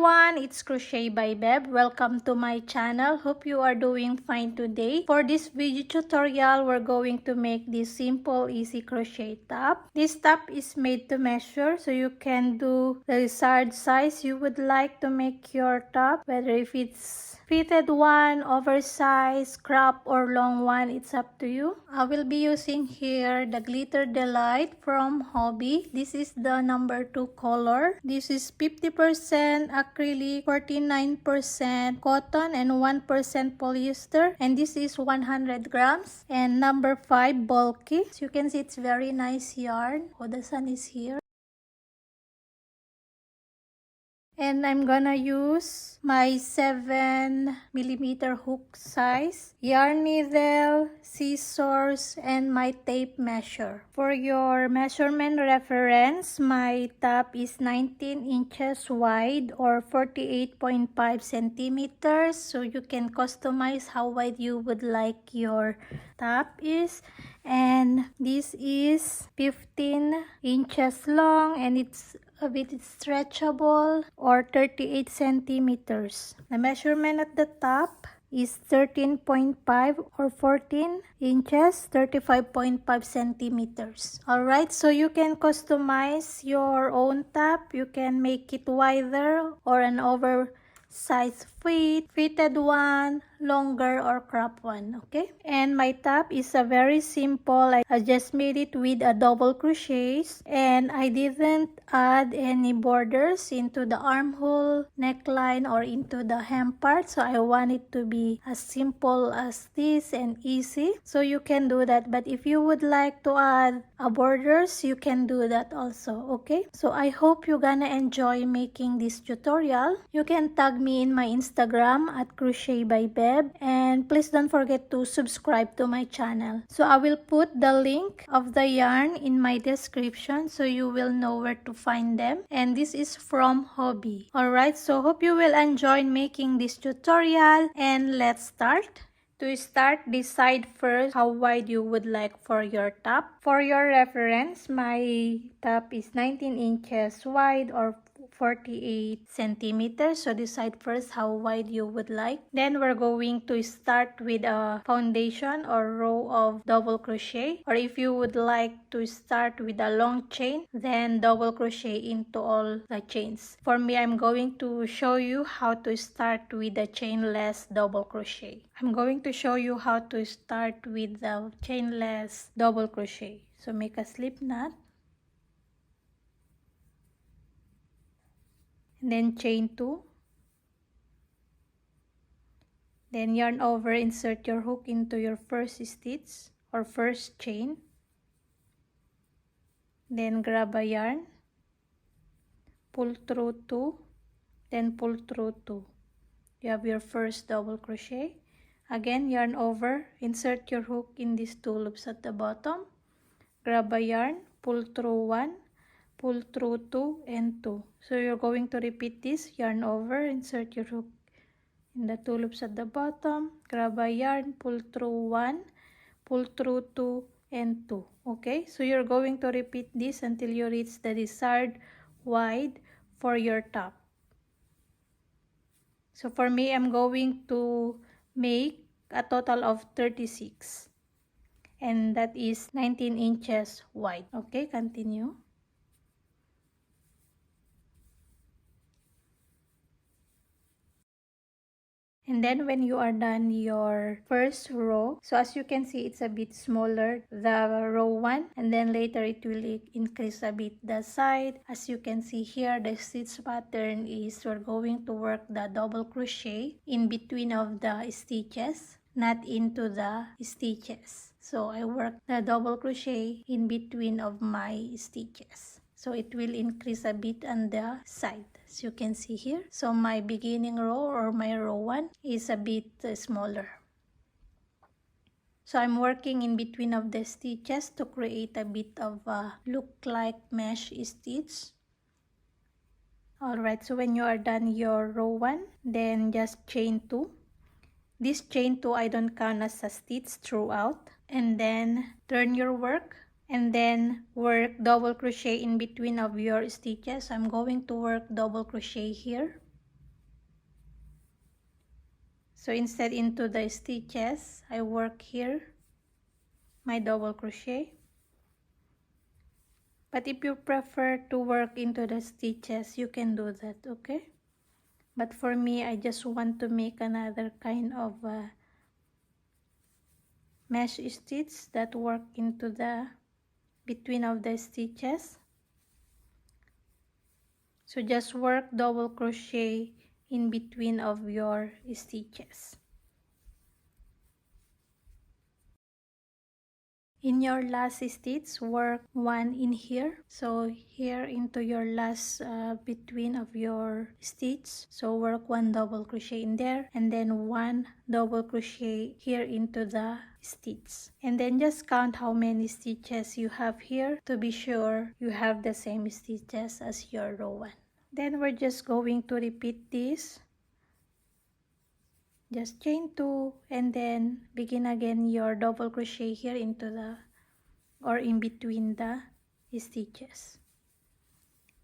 everyone, it's Crochet by Beb. Welcome to my channel. Hope you are doing fine today. For this video tutorial, we're going to make this simple easy crochet top. This top is made to measure, so you can do the desired size you would like to make your top, whether if it's fitted one, oversized, crop or long one, it's up to you. I will be using here the Glitter Delight from Hobbii. This is the number 2 color. This is 50% acrylic, 49% cotton and 1% polyester, and this is 100 grams. And number 5 bulky. As you can see, it's very nice yarn. Oh, the sun is here. And I'm gonna use my 7mm hook size, yarn needle, scissors, and my tape measure. For your measurement reference, my top is 19 inches wide or 48.5 centimeters. So you can customize how wide you would like your top is. And this is 15 inches long, and it's a bit stretchable, or 38 centimeters. The measurement at the top is 13.5 or 14 inches, 35.5 centimeters. Alright, so you can customize your own top. You can make it wider or an oversized fitted one, longer or crop one. Okay, and my top is a very simple. I just made it with a double crochets, and I didn't add any borders into the armhole, neckline, or into the hem part. So I want it to be as simple as this and easy. So you can do that, but if you would like to add a borders, you can do that also. Okay, so I hope you're gonna enjoy making this tutorial. You can tag me in my Instagram at Crochet by Beb, and please don't forget to subscribe to my channel. So I will put the link of the yarn in my description so you will know where to find them, and this is from Hobbii. Alright, so hope you will enjoy making this tutorial, and let's start. To start, decide first how wide you would like for your top. For your reference, my top is 19 inches wide or 48 centimeters. So decide first how wide you would like. Then we're going to start with a foundation or row of double crochet, or if you would like to start with a long chain, then double crochet into all the chains. For me, I'm going to show you how to start with the chainless double crochet. I'm going to show you how to start with the chainless double crochet. So make a slip knot, and then chain 2, then yarn over, insert your hook into your first stitch or first chain, then grab a yarn, pull through 2, then pull through 2. You have your first double crochet. Again, yarn over, insert your hook in these 2 loops at the bottom, grab a yarn, pull through 1, pull through 2 and 2. So you're going to repeat this, yarn over, insert your hook in the 2 loops at the bottom, grab a yarn, pull through 1, pull through 2 and 2. Okay, so you're going to repeat this until you reach the desired wide for your top. So for me, I'm going to make a total of 36, and that is 19 inches wide. Okay, continue. And then when you are done your first row, so as you can see, it's a bit smaller, the row 1, and then later it will increase a bit the side. As you can see here, the stitch pattern is we're going to work the double crochet in between of the stitches, not into the stitches. So I work the double crochet in between of my stitches, so it will increase a bit on the side, as you can see here. So my beginning row or my row 1 is a bit smaller. So I'm working in between of the stitches to create a bit of a look like mesh stitch. Alright, so when you are done your row 1, then just chain 2. This chain 2 I don't count as a stitch throughout, and then turn your work, and then work double crochet in between of your stitches. I'm going to work double crochet here, So instead into the stitches, I work here my double crochet. But if you prefer to work into the stitches, you can do that, okay? But for me, I just want to make another kind of mesh stitch that work into the between of the stitches. So just work double crochet in between of your stitches. In your last stitch, work one in here. So here into your last between of your stitch. So work one double crochet in there, and then one double crochet here into the stitch. And then just count how many stitches you have here to be sure you have the same stitches as your row one. Then we're just going to repeat this. Just chain 2 and then begin again your double crochet here into the or in between the stitches,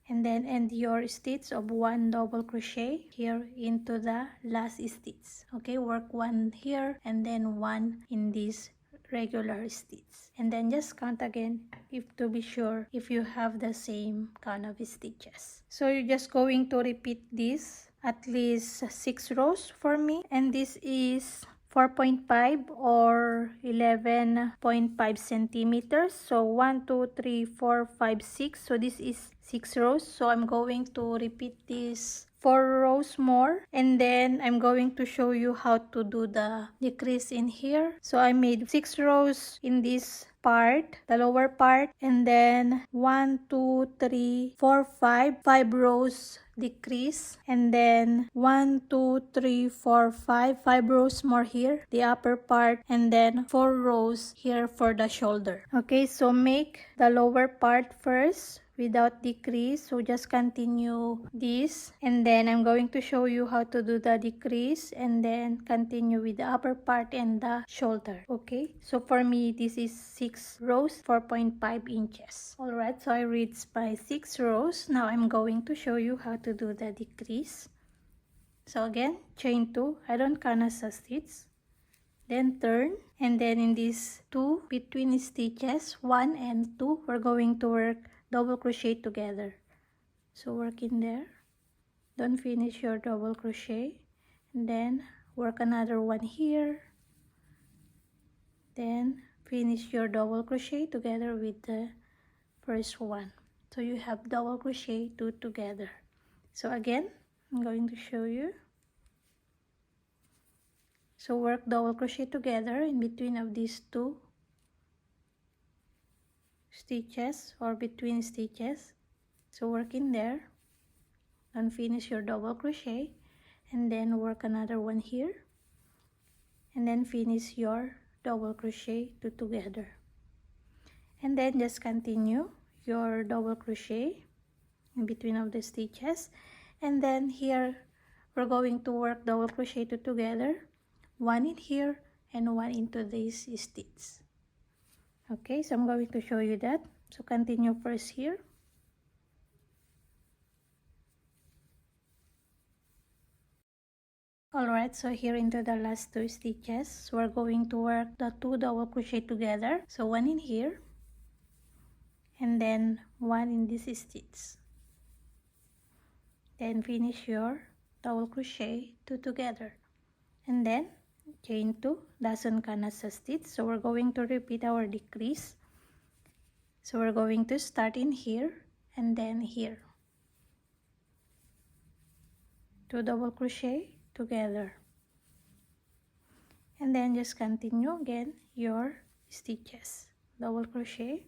and then end your stitch of one double crochet here into the last stitch. Okay, work one here and then one in this regular stitch, and then just count again if to be sure if you have the same kind of stitches. So you're just going to repeat this at least 6 rows for me, and this is 4.5 or 11.5 centimeters. So 1 2 3 4 5 6, so this is 6 rows. So I'm going to repeat this 4 rows more, and then I'm going to show you how to do the decrease in here. So I made 6 rows in this part, the lower part, and then 1 2 3 4 5 rows decrease, and then 1 2 3 4 5 rows more here, the upper part, and then 4 rows here for the shoulder. Okay, so make the lower part first without decrease. So just continue this, and then I'm going to show you how to do the decrease, and then continue with the upper part and the shoulder. Okay, so for me this is 6 rows, 4.5 inches. All right, so I reached by 6 rows. Now I'm going to show you how to do the decrease. So again, chain 2, I don't count as a stitch, then turn, and then in these 2 between stitches 1 and 2, we're going to work double crochet together. So work in there, don't finish your double crochet, and then work another one here, then finish your double crochet together with the first one. So you have double crochet 2 together. So again, I'm going to show you. So work double crochet together in between of these 2 stitches or between stitches. So work in there and finish your double crochet, and then work another one here, and then finish your double crochet 2 together, and then just continue your double crochet in between of the stitches, and then here we're going to work double crochet 2 together, one in here and one into this stitch. Okay, so I'm going to show you that. So continue first here, alright. So here into the last 2 stitches, we're going to work the 2 double crochet together. So one in here and then one in this stitch, then finish your double crochet 2 together, and then chain 2, doesn't count as a stitch. So we're going to repeat our decrease. So we're going to start in here and then here, 2 double crochet together, and then just continue again your stitches, double crochet,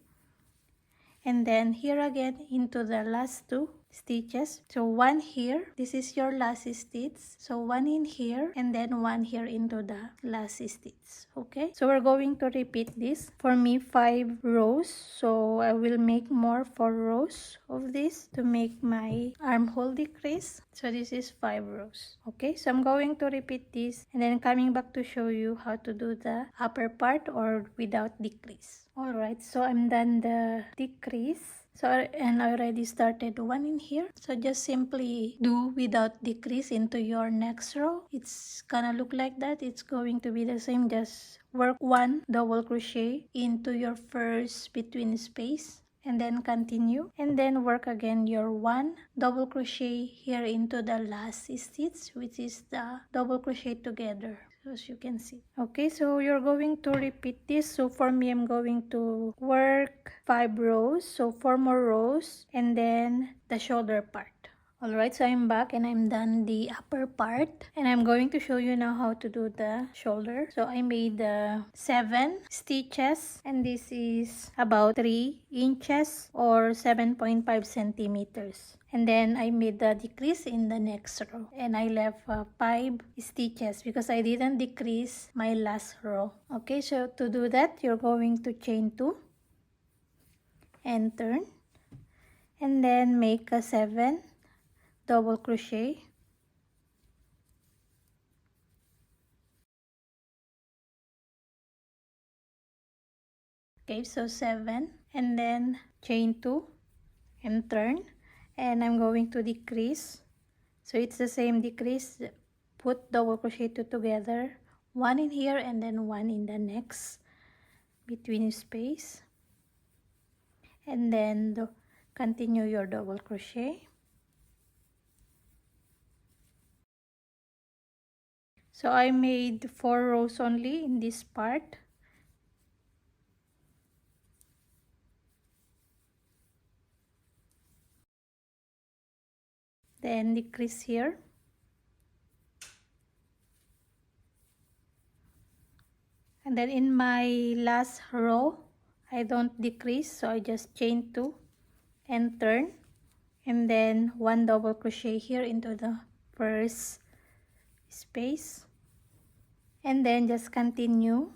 and then here again into the last 2 stitches. So one here, this is your last stitch, so one in here and then one here into the last stitch. Okay, so we're going to repeat this for me 5 rows. So I will make more 4 rows of this to make my armhole decrease. So this is 5 rows. Okay, so I'm going to repeat this and then coming back to show you how to do the upper part or without decrease. All right, so I'm done the decrease. So, and I already started one in here. So just simply do without decrease into your next row. It's gonna look like that. It's going to be the same. Just work one double crochet into your first between space, and then continue, and then work again your one double crochet here into the last stitch, which is the double crochet together, as you can see. Okay, so you're going to repeat this. So for me, I'm going to work 5 rows, so 4 more rows, and then the shoulder part. Alright, so I'm back and I'm done the upper part, and I'm going to show you now how to do the shoulder. So I made 7 stitches, and this is about 3 inches or 7.5 centimeters. And then I made the decrease in the next row, and I left 5 stitches because I didn't decrease my last row. Okay, so to do that, you're going to chain 2 and turn, and then make a 7 double crochet, okay, so 7, and then chain 2 and turn, and I'm going to decrease, so it's the same decrease. Put double crochet 2 together, 1 in here and then 1 in the next between space, and then continue your double crochet. So I made 4 rows only in this part. Then decrease here, and then in my last row I don't decrease, so I just chain 2 and turn, and then 1 double crochet here into the first space, and then just continue.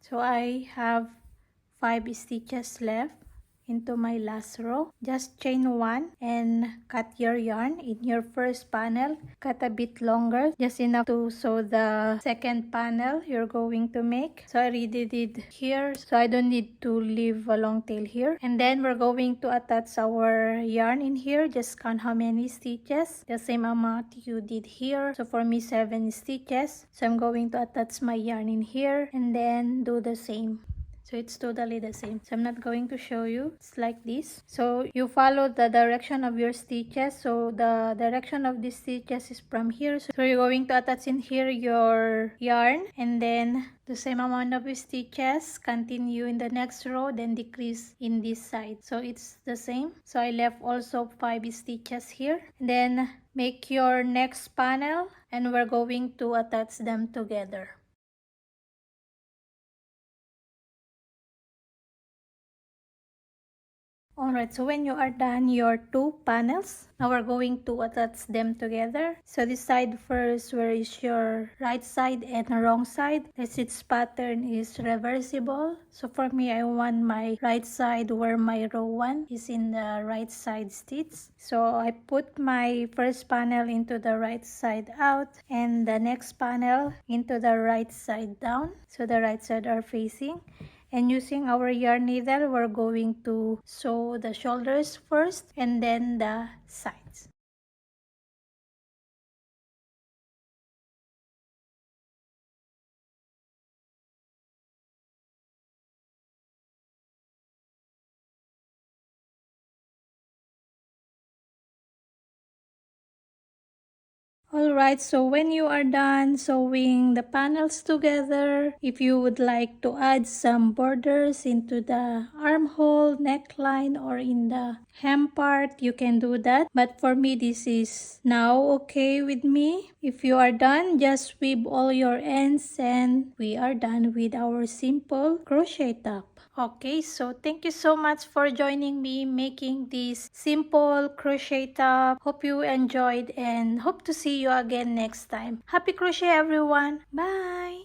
So I have 5 stitches left into my last row. Just chain 1 and cut your yarn in your first panel. Cut a bit longer, just enough to sew the second panel you're going to make. So I already did here, so I don't need to leave a long tail here. And then we're going to attach our yarn in here. Just count how many stitches, the same amount you did here. So for me, 7 stitches. So I'm going to attach my yarn in here and then do the same. So it's totally the same. So I'm not going to show you. It's like this. So you follow the direction of your stitches. So the direction of these stitches is from here. So you're going to attach in here your yarn, and then the same amount of stitches, continue in the next row, then decrease in this side. So it's the same. So I left also 5 stitches here. And then make your next panel, and we're going to attach them together. Alright, so when you are done your 2 panels, now we're going to attach them together. So this side first, where is your right side and wrong side. The stitch pattern is reversible. So for me, I want my right side where my row 1 is in the right side stitch. So I put my first panel into the right side out, and the next panel into the right side down. So the right side are facing. And using our yarn needle, we're going to sew the shoulders first and then the sides. Alright, so when you are done sewing the panels together, if you would like to add some borders into the armhole, neckline, or in the hem part, you can do that. But for me, this is now okay with me. If you are done, just weave all your ends, and we are done with our simple crochet top. Okay, so thank you so much for joining me making this simple crochet top. Hope you enjoyed, and hope to see you again next time. Happy crochet, everyone. Bye.